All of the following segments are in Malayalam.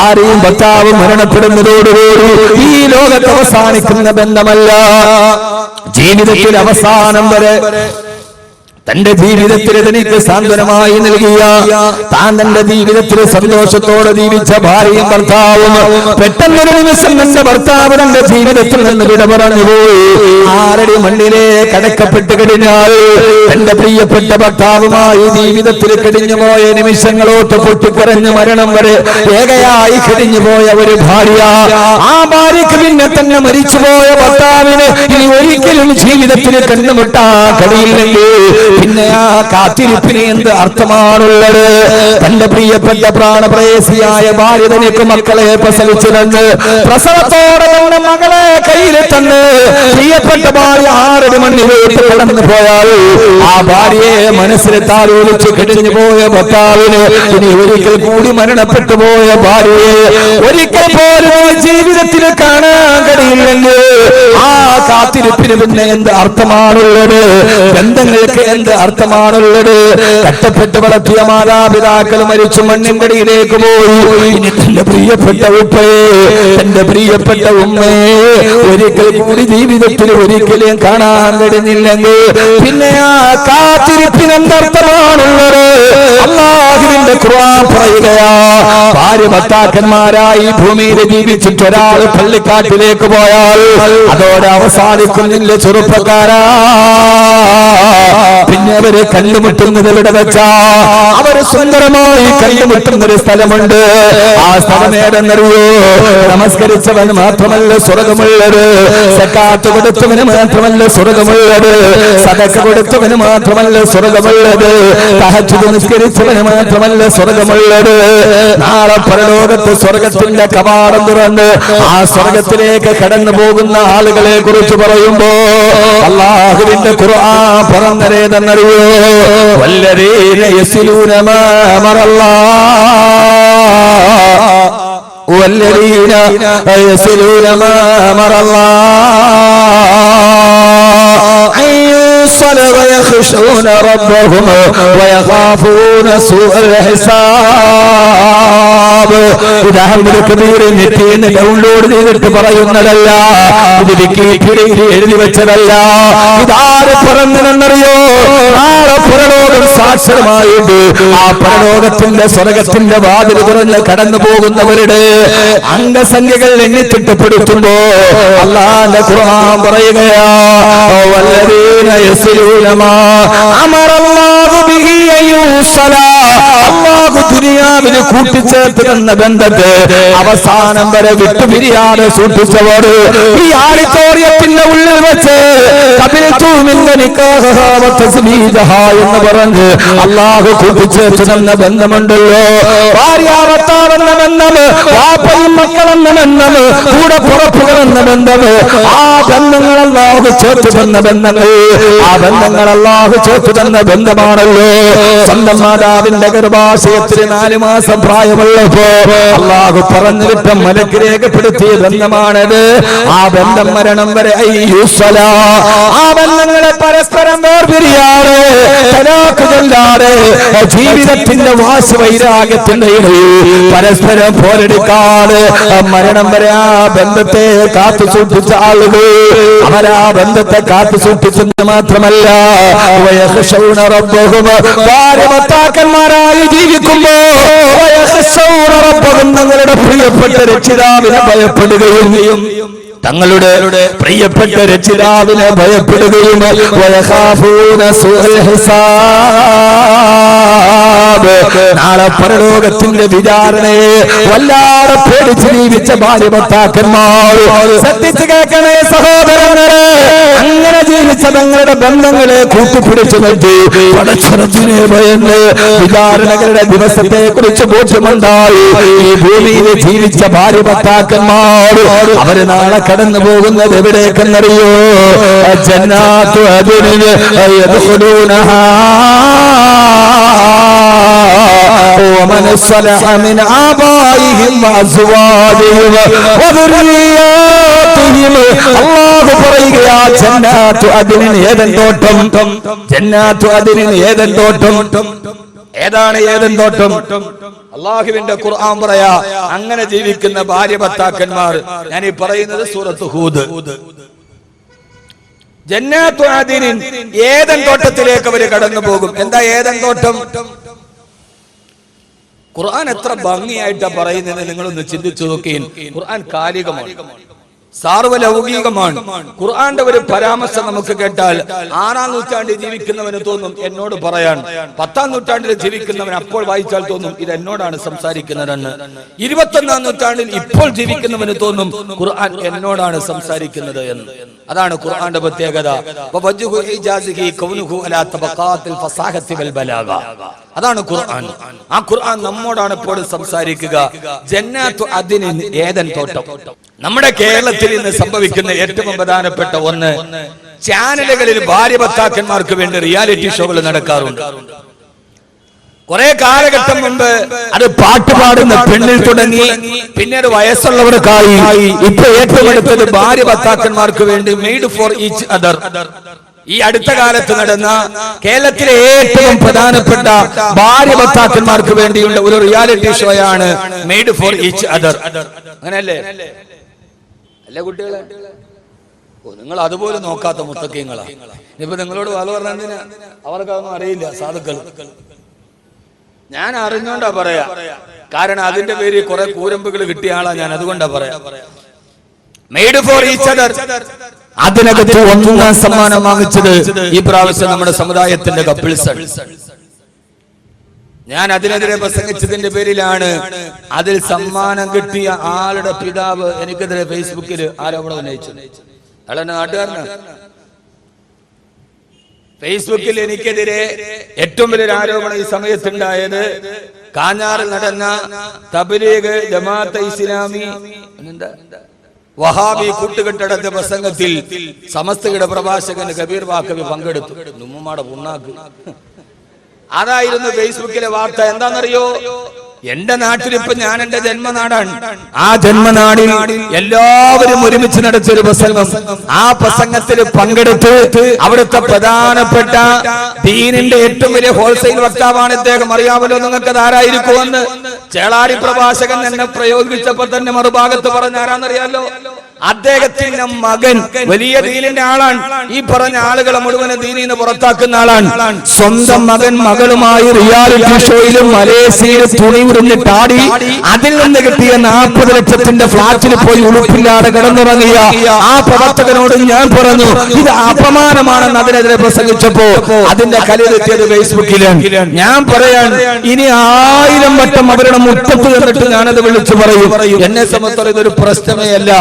ഭാര്യയും ഭർത്താവും മരണപ്പെടുന്നതോടുകൂടി ഈ ലോകത്ത് അവസാനിക്കുന്ന ബന്ധമല്ല. ജീവിതത്തിൽ അവസാനം വരെ തന്റെ ജീവിതത്തിൽ തനിക്ക് സാന്ത്വനമായി നൽകിയ, താൻ തന്റെ ജീവിതത്തിൽ സന്തോഷത്തോടെ ജീവിച്ച ഭാര്യയും ഭർത്താവും പെട്ടെന്നൊരു നിമിഷം തന്റെ ഭർത്താവ് തന്റെ ജീവിതത്തിൽ നിന്ന് വിട പറഞ്ഞുപോയി. 6 അടി മണ്ണിലെ കടക്കപ്പെട്ട് കഴിഞ്ഞാൽ തന്റെ പ്രിയപ്പെട്ട ഭർത്താവുമായി ജീവിതത്തിൽ കഴിഞ്ഞുപോയ നിമിഷങ്ങളോട്ട് പൊട്ടിക്കരഞ്ഞ് മരണം വരെ ഏകയായി കഴിഞ്ഞുപോയ ഒരു ഭാര്യ, ആ ഭാര്യക്ക് പിന്നെ തന്നെ മരിച്ചുപോയ ഭർത്താവിന് ഇനി ഒരിക്കലും ജീവിതത്തിൽ കണ്ടുമുട്ടാൻ കഴിയില്ലെങ്കിൽ പിന്നെ ആ കാത്തിരിപ്പിന് എന്ത് അർത്ഥമാണുള്ളത്? തന്റെ പ്രിയപ്പെട്ട പ്രാണപ്രേയസിയായ ഭാര്യ തനിക്ക് മക്കളെ പ്രസവിച്ചിരുന്ന് പ്രസവത്തോടെ തന്റെ മകളെ കയ്യിൽ തന്ന് പ്രിയപ്പെട്ട ഭാര്യ 6 അടി മണ്ണിലേക്ക് കടന്നു പോയാൽ ആ ഭാര്യയെ മനസ്സിൽ താലോലിച്ച് കഴിഞ്ഞു പോയ ഭർത്താവിന് ഇനി ഒരിക്കൽ കൂടി മരണപ്പെട്ടു പോയ ഭാര്യയെ ഒരിക്കൽ പോലും ജീവിതത്തിൽ കാണാൻ കഴിയില്ലെങ്കിൽ ആ കാത്തിരിപ്പിന് പിന്നെ എന്ത് അർത്ഥമാണുള്ളത്? ബന്ധങ്ങൾക്ക് എന്ത് അർത്ഥമാണുള്ളത്? കഷ്ടപ്പെട്ട് വളർത്തിയ മാതാപിതാക്കൾ മരിച്ചു മണ്ണിൻകടിയിലേക്ക് പോയി. ഇനി തന്റെ പ്രിയപ്പെട്ട ഉപ്പയെ, തന്റെ പ്രിയപ്പെട്ട ഉമ്മയെ ഒരിക്കൽ കൂടി ജീവിതത്തിൽ ഒരിക്കലും കാണാൻ കഴിഞ്ഞില്ലെങ്കിൽ പിന്നെ ആ കാത്തിരിപ്പിന് എന്തർത്ഥമാണുള്ളത്? അല്ലാഹുവിന്റെ ഖുർആൻ പറയുകയാ, ഭാര്യ ഭർത്താക്കന്മാരായി ഭൂമിയിൽ ജീവിച്ചിട്ട് ഒരാൾ പള്ളിക്കാട്ടിലേക്ക് പോയാൽ അതോടെ അവസാനിക്കുന്നില്ല ചെറുപ്പക്കാരാ. പിന്നെ അവര് കണ്ടുമുട്ടുന്നത് എവിടെ വെച്ചാ? അവര് സുന്ദരമായി കണ്ടുമുട്ടുന്ന ഒരു സ്ഥലമുണ്ട്. ആ സ്ഥലം ഏതെന്നറിയോ? നമസ്കരിച്ചവന് മാത്രമല്ല സ്വർഗമുള്ളത്, സക്കാത്ത് കൊടുത്തവന് മാത്രമല്ല സ്വർഗമുള്ളത്, സദഖ കൊടുത്തവന് മാത്രമല്ല സ്വർഗമുള്ളത്, തഹജ്ജുദ് നിസ്കരിച്ചവന് മാത്രമല്ല സ്വർഗമുള്ളത്. നാളെ പരലോകത്ത് സ്വർഗത്തിന്റെ കവാടം തുറന്ന് ആ സ്വർഗത്തിലേക്ക് കടന്നു പോകുന്ന ആളുകളെ കുറിച്ച് പറയുമ്പോ അല്ലാഹുവിന്റെ ഖുർആൻ പറഞ്ഞേതെന്നറിയോ? വല്ലദീന യസ്ലൂന മാ അമറല്ലാഹ് വല്ലദീന യസ്ലൂന മാ അമറല്ലാഹ് ويخشون ربهم ويخافون سوء الحساب. ഇത് അഹ്മദ് കബീർ നെറ്റിന്ന് ഡൗൺലോഡ് ചെയ്തിട്ട് പറയുന്നതല്ല, ഇത് വിക്കിപീഡിയയിൽ എഴുതി വെച്ചതല്ല. ഇതാര് പറഞ്ഞെന്നറിയോ? നാളെ പരലോകം സാക്ഷരമായിട്ട് ആ പരലോകത്തിന്റെ സ്വർഗത്തിന്റെ വാതിൽ തുറന്ന് കടന്നു പോകുന്നവരുടെ അംഗസംഖ്യകൾ എണ്ണിത്തിട്ടപ്പെടുത്തുമ്പോ അല്ലാഹുവിന്റെ ഖുർആൻ പറയുകയാ, വല്ലദീന യസ്ലൂന മാ അമറല്ലാഹു ബിഹി അയ്യുസലാ. അല്ലാഹു ദുനിയാവിൽ കൂട്ടിച്ചേർത്ത് തന്ന ബന്ധത്തെ അവസാനം വരെ വിട്ടുപിരിയാതെ സൂക്ഷിച്ചവർ ഈ ആഡിറ്റോറിയത്തിന്റെ ഉള്ളിൽ വെച്ച് എന്ന് പറഞ്ഞ് അല്ലാഹു കൂട്ടിച്ചേർത്ത് തന്ന ബന്ധമുണ്ടല്ലോ. ഭാര്യാഭർത്താവെന്ന ബന്ധം, വാപ്പയും മക്കളെന്ന ബന്ധം, കൂടെ പുറപ്പുകളെന്ന ബന്ധം, ആ ബന്ധങ്ങൾ അല്ലാഹു ചേർത്ത് തന്ന ബന്ധങ്ങൾ, ആ ബന്ധങ്ങൾ അല്ലാഹു ചേർത്ത് തന്ന ബന്ധമാണല്ലോ. സ്വന്തം മാതാവിന്റെ ഗർഭാശയത്തിൽ 4 മാസം പ്രായമുള്ളപ്പോ അല്ലാഹു പറഞ്ഞു വിട്ട മലക്ക് രേഖപ്പെടുത്തിയ ബന്ധമാണത്. ആ ബന്ധം മരണം വരെ അയ്യുസ്സലാ. ആ ബന്ധങ്ങളെ പരസ്പരം വേർപിരിയാതെ തലാഖില്ലാതെ ജീവിതത്തിന്റെ വാശി വൈരാഗ്യത്തിന്റെ ഇടയിൽ പരസ്പരം പോരടിക്കാതെ മരണം വരെ ആ ബന്ധത്തെ കാത്തു സൂക്ഷിച്ച ആളുകൾ അവരാ ബന്ധത്തെ കാത്തു സൂക്ഷിച്ചെന്ന് മാത്രമല്ല വയഖ്ശൗന റബ്ബഹും ഭാര്യഭർത്താക്കന്മാരായി ജീവിക്കുമ്പോ വയഖ്ശൗന റബ്ബഹും തങ്ങളുടെ പ്രിയപ്പെട്ട രക്ഷിതാവിനെ ഭയപ്പെടുകയും തങ്ങളുടെ പ്രിയപ്പെട്ട രക്ഷിതാവിനെ ഭയപ്പെടുകയും വയഖാഫൂന സൂഅൽ ഹിസാബ് നാളെ പരലോകത്തിന്റെ വിചാരണയെ വല്ലാതെ പേടിച്ച് ജീവിച്ച ഭാര്യ ഭർത്താക്കന്മാർ ശ്രദ്ധിച്ചു കേൾക്കണേ സഹോദരങ്ങളെ. അങ്ങനെ ജീവിച്ച തങ്ങളുടെ ബന്ധങ്ങളെ കൂട്ടിപ്പിടിച്ചു നിർത്തി പടച്ചറപ്പിനെ ഭയന്ന് വിചാരണകളുടെ ദിവസത്തെ കുറിച്ച് ബോധ്യമുണ്ടായി ഈ ഭൂമിയിൽ ജീവിച്ച ഭാര്യ ഭർത്താക്കന്മാർ അവര് നാളെ കടന്നു പോകുന്നത് എവിടേക്കെന്നറിയോ? ജന്നാത്തു അദ്നിൻ യദ്ഖുലൂനഹാ ومن صلح من آبائهم وأزواجهم وذرياتهم. അല്ലാഹു പറയുകയാ ജന്നാത്തു അദ്നിൻ ഏദൻ തോട്ടം, ജന്നാത്തു അദ്നിൻ ഏദൻ തോട്ടം ഏതാണ് ഏദൻ തോട്ടം? അള്ളാഹുവിന്റെ ഖുർആൻ പറയാ അങ്ങനെ ജീവിക്കുന്ന ഭാര്യ ഭർത്താക്കന്മാർ. ഞാൻ ഈ പറയുന്നത് സൂറത്ത് ഹൂദ്. ജന്നാത്തു അദനിൻ, ഏദൻ തോട്ടത്തിലേക്ക് അവർ കടന്നു പോകും. എന്താ ഏദൻ തോട്ടം? ഖുർആൻ എത്ര ഭംഗിയായിട്ടാ പറയുന്നത് നിങ്ങളൊന്ന് ചിന്തിച്ചു നോക്കിയും. ഖുർആൻ കാലികമാണ്, സാർവലൗകികമാണ്. ഖുർആന്റെ ഒരു പരാമർശം നമുക്ക് കേട്ടാൽ 6-ാം നൂറ്റാണ്ടിൽ ജീവിക്കുന്നവന് തോന്നും എന്നോട് പറയാൻ, 10-ാം നൂറ്റാണ്ടിൽ ജീവിക്കുന്നവൻ അപ്പോൾ വായിച്ചാൽ തോന്നും ഇത് എന്നോടാണ് സംസാരിക്കുന്നതെന്ന്. 21-ാം നൂറ്റാണ്ടിൽ ഇപ്പോൾ ജീവിക്കുന്നവന് തോന്നും ഖുർആൻ എന്നോടാണ് സംസാരിക്കുന്നത് എന്ന്. അതാണ് ഖുർആന്റെ പ്രത്യേകത. അതാണ് ഖുർആൻ. ആ ഖുർആൻ നമ്മോടാണ് എപ്പോഴും സംസാരിക്കുക. ജന്നാത്തു അദ്നിൻ, ഏദൻ തോട്ടം. നമ്മുടെ കേരളത്തിൽ ഇന്ന് സംഭവിക്കുന്ന ഏറ്റവും പ്രധാനപ്പെട്ട ഒന്ന്, ചാനലുകളിൽ ഭാര്യ ഭർത്താക്കന്മാർക്ക് വേണ്ടി റിയാലിറ്റി ഷോകൾ നടക്കാറുണ്ട്. കുറെ കാലഘട്ടം മുമ്പ് അത് പാട്ടുപാടുന്ന പെണ്ണിൽ തുടങ്ങി, പിന്നീട് വയസ്സുള്ളവർക്കായി, ഇപ്പൊ ഏറ്റവും അടുത്തത് ഭാര്യ ഭർത്താക്കന്മാർക്ക് വേണ്ടി മെയ്ഡ് ഫോർ ഈച്ച് അതർ. ഈ അടുത്ത കാലത്ത് നടന്ന കേരളത്തിലെ ഏറ്റവും പ്രധാനപ്പെട്ട ഭാര്യ ഭർത്താക്കന്മാർക്ക് വേണ്ടിയുള്ള ഒരു റിയാലിറ്റി ഷോയാണ് മെയ്ഡ് ഫോർ ഈച്ച് അതർ. അങ്ങനെയല്ലേ അല്ലേ കുട്ടികളെ? നിങ്ങൾ അതുപോലെ നോക്കാത്ത മുത്തക്കീങ്ങളാ. ഇനിയിപ്പോ നിങ്ങളോട് വാല് പറഞ്ഞതിന് അവർക്കതൊന്നും അറിയില്ല. സാധുക്കൾ ഞാൻ അറിഞ്ഞോണ്ടാ പറയാ, കാരണം അതിന്റെ പേര് കുറെ കൂരമ്പുകൾ കിട്ടിയ ആളാ ഞാൻ, അതുകൊണ്ടാ പറയാ. മെയ്ഡ് ഫോർ ഈച്ച് അതർ, അതിനകത്ത് 1-ാം സമ്മാനം വാങ്ങിച്ചത് ഈ പ്രാവശ്യം നമ്മുടെ സമുദായത്തിന്റെ കപ്പിൾസ്. ഞാൻ അതിനെതിരെ പ്രസംഗിച്ചതിന്റെ പേരിലാണ് അതിൽ സമ്മാനം കിട്ടിയ ആളുടെ പിതാവ് എനിക്കെതിരെ ഫേസ്ബുക്കിൽ ആരോപണം ഉന്നയിച്ചത്. അയാളെ നാട്ടുകാരനാണ്. ഫേസ്ബുക്കിൽ എനിക്കെതിരെ ഏറ്റവും വലിയൊരു ആരോപണം ഈ സമയത്തുണ്ടായത്, കാഞ്ഞാറിൽ നടന്ന തബ്ലീഗ് ജമാഅത്തെ ഇസ്ലാമി വഹാബി കൂട്ടുകെട്ടടച്ച പ്രസംഗത്തിൽ സമസ്തയുടെ പ്രഭാഷകൻ കബീർ വാക്കവി പങ്കെടുത്തു. നുമ്മുമാടെ പുണ്ണാക്ക്. അതായിരുന്നു ഫേസ്ബുക്കിലെ വാർത്ത. എന്താണെന്നറിയോ? എന്റെ നാട്ടിലിപ്പൊ ഞാൻ എന്റെ ജന്മനാടാണ്. ആ ജന്മനാടിൽ എല്ലാവരും ഒരുമിച്ച് നടത്തിയൊരു പ്രസംഗം. ആ പ്രസംഗത്തിൽ പങ്കെടുത്ത് അവിടുത്തെ പ്രധാനപ്പെട്ട ദീനിന്റെ ഏറ്റവും വലിയ ഹോൾസെയിൽ വക്താവാണ് ഇദ്ദേഹം. അറിയാമല്ലോ നിങ്ങൾക്ക് അത് ആരായിരിക്കുമെന്ന്. ചേളാരി പ്രഭാഷകൻ എന്നെ പ്രയോഗിച്ചപ്പോ തന്നെ മറുഭാഗത്ത് പറഞ്ഞ ആരാന്നറിയാലോ? അദ്ദേഹത്തിന്റെ മകൻ വലിയ ദീനിന്റെ ആളാണ്. ഈ പറഞ്ഞ ആളുകളെ മുഴുവനും ദീനിൽ നിന്ന് പുറത്താക്കുന്ന ആളാണ്. സ്വന്തം മകൻ മകളുമായി റിയാലിറ്റി ഷോയിലും മലേഷ്യയിലും തുണി ഉറിഞ്ഞിട്ടാടി അതിൽ നിന്ന് കിട്ടിയ 40 ലക്ഷത്തിന്റെ ഫ്ലാറ്റിൽ പോയി ഉടുപ്പില്ലാതെ കിടന്നുറങ്ങിയ ആ പ്രവർത്തകനോട് ഞാൻ പറഞ്ഞു, ഇത് അപമാനമാണെന്ന് അതിനെതിരെ പ്രസംഗിച്ചപ്പോ അതിന്റെ കലിതെത്തിയത് ഫേസ്ബുക്കിലാണ്. ഞാൻ പറയാൻ ഇനി 1000 വട്ടം അവരുടെ മുറ്റത്ത് നിന്നിട്ട് ഞാനത് വിളിച്ചു പറയും. എന്നെ സംബന്ധിച്ചോളം ഇതൊരു പ്രശ്നമേ അല്ല.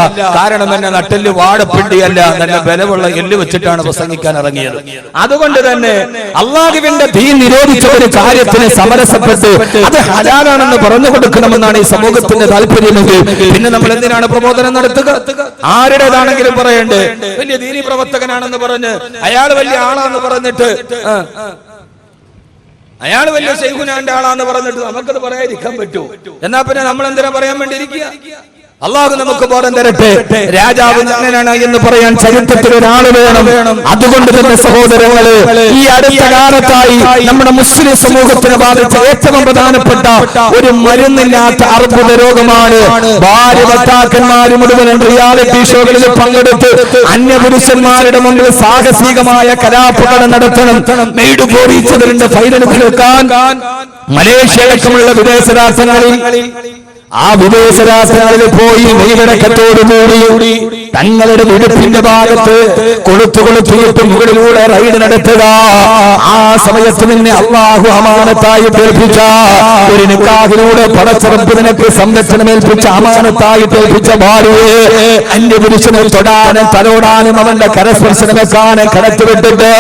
കാരണം എന്നെ നട്ടെല്ല് വാടപ്പിണ്ടിയല്ല, നല്ല ബലമുള്ള എല്ല് വെച്ചിട്ടാണ് പ്രസംഗിക്കാൻ ഇറങ്ങിയത്. അതുകൊണ്ട് തന്നെ അള്ളാഹുവിന്റെ ദീൻ നിരോധിച്ച ഒരു കാര്യത്തിന് സമരസപ്പെട്ട് അത് ഹലാലാണെന്ന് പറഞ്ഞു കൊടുക്കണമെന്നാണ് ഈ സമൂഹത്തിന്റെ താല്പര്യമെങ്കിൽ പിന്നെ നമ്മൾ എന്തിനാണ് പ്രബോധനം നടത്തുക? ആരുടേതാണെങ്കിലും പറയണ്ടേ? വലിയ ദീനി പ്രവർത്തകനാണെന്ന് പറഞ്ഞ് അയാൾ വലിയ ആളാന്ന് പറഞ്ഞിട്ട്, അയാൾ വലിയ ശൈഖുനാന്റെ ആളാന്ന് പറഞ്ഞിട്ട് നമുക്കത് പറയാതിരിക്കാൻ പറ്റുമോ? എന്നാ പിന്നെ നമ്മൾ എന്തിനാ പറയാൻ വേണ്ടിയിരിക്കുക? അള്ളാഹു നമുക്ക് ബോധം തരട്ടെ. രാജാവ് അങ്ങനെയാണ് എന്ന് പറയാൻ ചരിത്രത്തിൽ ഒരാൾ വേണം. അതുകൊണ്ട് തന്നെ സഹോദരങ്ങളെ, ഈ അടുത്ത കാലത്തായി നമ്മുടെ മുസ്ലിം സമൂഹത്തിന് ബാധിച്ച ഏറ്റവും പ്രധാനപ്പെട്ട ഒരു മരുന്നില്ലാത്ത അർബുദ രോഗമാണ് ഭാര്യ ഭർത്താക്കന്മാര് മുഴുവൻ റിയാലിറ്റി ഷോകളിൽ പങ്കെടുത്ത് അന്യപുരുഷന്മാരുടെ മുമ്പിൽ സാഹസികമായ കലാപകൾ നടത്തണം. മെയ്ഡ് ഫോർ ഈച്ച് അതറിന്റെ ഫൈനൽ കേൾക്കാൻ മലേഷ്യയടക്കമുള്ള വിദേശ രാഷ്ട്രങ്ങളിൽ ആ വിദേശ രാഷ്ട്രങ്ങളിൽ പോയി മെയ്വടക്കത്തോടുകൂടി തങ്ങളുടെ വിടുപ്പിന്റെ ഭാഗത്ത് കൊളുത്തുകൊളുത്തിയിട്ട് മുകളിലൂടെ റൈഡ് നടത്തുക. ആ സമയത്ത് നിന്നെ അള്ളാഹു അമാനത്തായി ഏൽപ്പിച്ച ഒരു നിക്കാഹിലൂടെ പടച്ചറപ്പ് നിനക്ക് സംരക്ഷണമേൽപ്പിച്ച അമാനത്തായി ഏൽപ്പിച്ച ഭാര്യയെ അന്യപുരുഷനെ തൊടാനും തലോടാനും അവന്റെ കരസ്പർശനം വെക്കാനും കടത്തിവിട്ടിട്ട്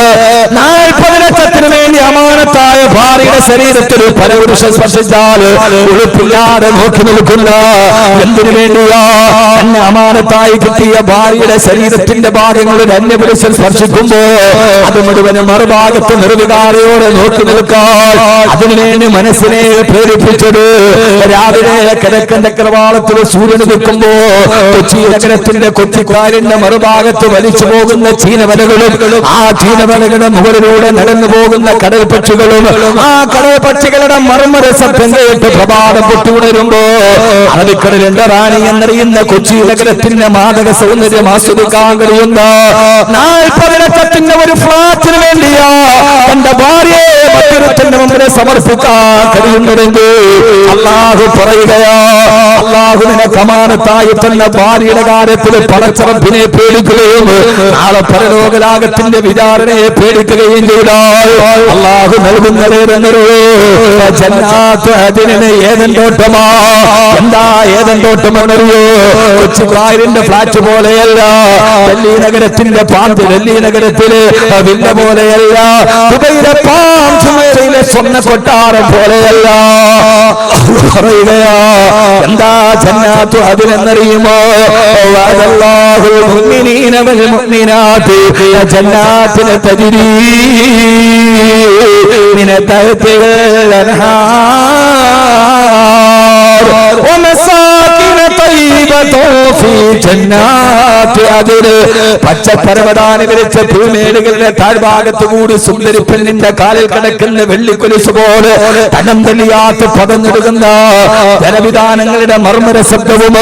40 ലക്ഷത്തിന് വേണ്ടി അമാനത്തായ ഭാര്യയുടെ ശരീരത്തിൽ പരപുരുഷൻ സ്പർശിച്ചാൽ ഉളുപ്പില്ലാതെ നോക്കി നിൽക്കുന്ന എന്തിനു വേണ്ടിയാ? എന്നെ അമാനത്തായി കിട്ടിയ ഭാര്യയുടെ ശരീരത്തിന്റെ ഭാഗങ്ങൾ ഒരു അന്യപുരുഷൻ സ്പർശിക്കുമ്പോ അത് മുഴുവനും മറുഭാഗത്ത് നിർവികാരയോടെ നോക്കി നിൽക്കാൻ അതിനുവേണ്ടി മനസ്സിനെ പ്രേരിപ്പിച്ചത് രാവിലെ കിഴക്കന്റെ കവാടത്തിൽ സൂര്യൻ നിൽക്കുമ്പോ കൊച്ചി നഗരത്തിന്റെ കൊച്ചിക്കാരിന്റെ മറുഭാഗത്ത് വലിച്ചു പോകുന്ന ചീനവലകളും ആ ചീനവലകളുടെ മുകളിലൂടെ നടന്നു പോകുന്ന കടൽ പക്ഷികളും ആ കടൽ പക്ഷികളുടെ മർമ്മര ശബ്ദം കേട്ട് പ്രഭാതം പൊട്ടിയുണരുമ്പോ അറബിക്കടലിന്റെ റാണി എന്നറിയുന്ന കൊച്ചി നഗരത്തിന്റെ മാദക സൗന്ദര്യം ആസ്വദിക്കാൻ കഴിയുന്ന 40 ലക്ഷത്തിന്റെ ഒരു ഫ്ലാറ്റിന് വേണ്ടിയാ തന്റെ ഭാര്യയെ മറ്റൊരുത്തിന്റെ മുമ്പിൽ സമർപ്പിക്കാൻ കഴിയുന്നതെങ്കിൽ അള്ളാഹു പറയുകയാ അള്ളാഹു നിനക്ക് അമാനത്തായി തന്ന ഭാര്യയുടെ കാര്യത്തിൽ പടച്ചറപ്പിനെ പേടിക്കുകയും നാളെ പരലോകരാഗത്തിന്റെ വിചാരണയെ പേടിക്കുകയും ചെയ്താൽ അള്ളാഹു നൽകുന്നതേതെന്നൊരു ജന്നാത്ത് അതിനെ ഏതൻ തോട്ടമാ. എന്താ ഏതൻ തോട്ടമെന്നറിയോ? കൊച്ചിക്കാരിന്റെ ഫ്ലാറ്റ് പോലെയല്ല, ഡൽഹി നഗരത്തിന്റെ ഡൽഹി നഗരത്തിലെ വില്ല പോലെയല്ല, ദുബൈയിലെ പാം ജുമേറയിലെ സ്വർണ്ണ കൊട്ടാരം പോലെയല്ല. പറയുകയാ എന്താ ജന്നാത്തു അതിനെന്നറിയുമോ? വഅദല്ലാഹുൽ മുഅ്മിനീന വൽ മുഅ്മിനാത്തി ജന്നാത്തിൻ തജ്രീ മിന തഹ്തിഹൽ അൻഹാർ വമസാകിന തയ്യിബത്തുൻ ഫീ ജന്നാത്തി അദ്ൻ. പച്ചപ്പരവതാനി വിരിച്ച ഭൂമേടുകളുടെ താഴ്ഭാഗത്ത് കൂടി സുന്ദരി പെണ്ണിന്റെ കാലിൽ കിടക്കുന്ന വെള്ളിക്കൊലുസ് പോലെ തടം തെളിയാത്ത പതഞ്ഞെടുക്കുന്ന ജനവിധാനങ്ങളുടെ മർമ്മര ശബ്ദവും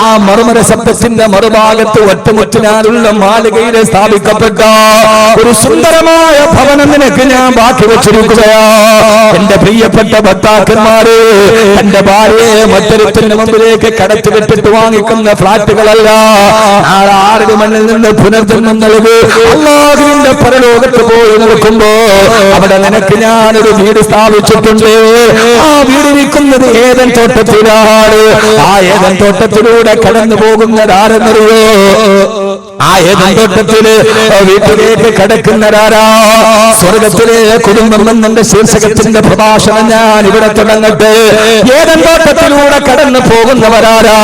ആ മർമ്മര ശബ്ദത്തിന്റെ മറുഭാഗത്ത് ഒറ്റമുറ്റിനാലുള്ള മാളികയിൽ സ്ഥാപിക്കപ്പെട്ട ഒരു സുന്ദരമായ ഭവനം നിനക്ക് ഞാൻ ബാക്കി വെച്ചിരിക്കുകയാ. എന്റെ പ്രിയപ്പെട്ട ഭർത്താക്കന്മാര് എന്റെ ഭാര്യയെ മറ്റൊരുത്തിന്റെ മുമ്പിലേക്ക് കടത്തി വിട്ടിട്ട് വാങ്ങിക്കുന്ന ഫ്ലാറ്റുകളല്ല. നാളെ 6 മണ്ണിൽ നിന്ന് പുനർജന്മം നൽകി അല്ലാഹുവിന്റെ പരലോകത്ത് പോയി നിൽക്കുമ്പോ അവിടെ നിനക്ക് ഞാനൊരു വീട് സ്ഥാപിച്ചിട്ടുണ്ട്. ആ വീട് ഇരിക്കുന്നത് ഏതൻ തോട്ടത്തിലാണ്. ആ ഏതൻ തോട്ടത്തിലൂടെ കടന്നു പോകുന്നതാരെന്നറിയോ? ആ ഏതൻ തോട്ടത്തില് വീട്ടിലേക്ക് കടക്കുന്നതാരാ? സ്വർഗത്തിലെ കുടുംബം എന്നെ ശീർഷകത്തിന്റെ പ്രഭാഷണം ഞാൻ ഇവിടെ തുടങ്ങട്ടെ. ഏതൻ തോട്ടത്തിലൂടെ കടന്നു പോകുന്നവരാരാ?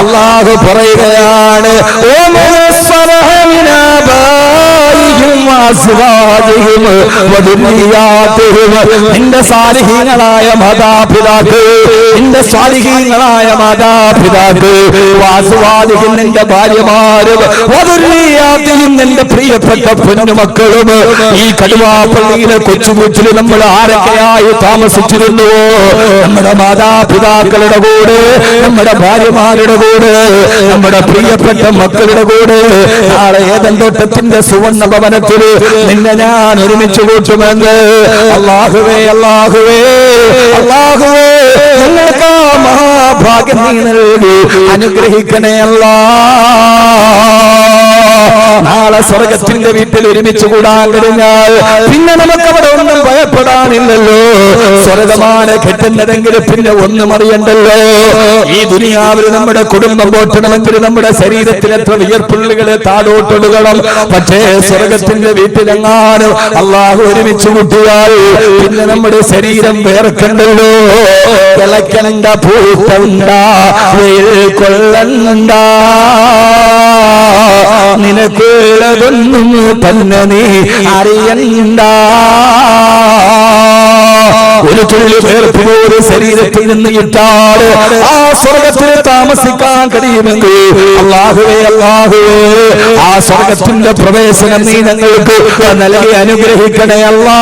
അല്ലാഹു പറയുകയാണ് നിന്റെ സാലിഹീങ്ങളായ മാതാപിതാക്കൾ, നിന്റെ സ്വാലിഹീങ്ങളായ മാതാപിതാക്കൾ, വാസുവാദികൾ നിന്റെ ഭാര്യമാരും വധുരീയാത്തിയും നിന്റെ പ്രിയപ്പെട്ട പൊന്നുമക്കളും. ഈ കടുവാപ്പള്ളിയിലെ കൊച്ചുകൊച്ചിൽ നമ്മൾ ആരൊക്കെയായി താമസിച്ചിരുന്നുവോ? നമ്മുടെ മാതാപിതാക്കളുടെ കൂടെ, നമ്മുടെ ഭാര്യമാരുടെ കൂടെ, നമ്മുടെ പ്രിയപ്പെട്ട മക്കളുടെ കൂടെ നാളെ ഏതൻ തോട്ടത്തിന്റെ സുവർണ്ണ ഭവനത്തിൽ നിന്നെ ഞാൻ ഒരുമിച്ച് കൂട്ടുമെന്ന് അല്ലാഹുവേ അല്ലാഹുവേ അല്ലാഹുവേ ഞങ്ങൾക്ക് മഹാഭാഗ്യം നീ നൽകി അനുഗ്രഹിക്കണേ അല്ലാ. നാളെ സ്വർഗത്തിന്റെ വീട്ടിൽ ഒരുമിച്ച് കൂടാൻ കഴിഞ്ഞാൽ പിന്നെ നമുക്ക് അവിടെ ഒന്നും ഭയപ്പെടാനില്ലല്ലോ. സ്വർഗമാണ് കെട്ടുന്നതെങ്കിൽ പിന്നെ ഒന്നും അറിയണ്ടല്ലോ. ഈ ദുനിയാവിൽ നമ്മുടെ കുടുംബം പോറ്റണമെങ്കിൽ നമ്മുടെ ശരീരത്തിൽ എത്ര വിയർപ്പുള്ളികളെ താഴോട്ടൊടുക്കണം. പക്ഷേ സ്വർഗത്തിന്റെ വീട്ടിലെങ്ങാനും അള്ളാഹു ഒരുമിച്ച് കൂട്ടിയാൽ പിന്നെ നമ്മുടെ ശരീരം വേർക്കണ്ടല്ലോ. തിളക്കണ്ട പൂക്കണ്ട വെയിൽ കൊള്ളണ്ട നിനക്കുള്ളതൊന്നും തന്നെ നീ അറിയണ്ട. ഒരു തുള്ളി വേർപ്പ് പോലും ശരീരത്തിൽ നിന്ന് ഇട്ടാൽ ആ സ്വർഗത്തിൽ താമസിക്കാൻ കഴിയുമെങ്കിൽ അല്ലാഹുവേ അല്ലാഹുവേ ആ സ്വർഗത്തിന്റെ പ്രവേശനം നീ ഞങ്ങൾക്ക് നൽകി അനുഗ്രഹിക്കണേ അല്ലാ.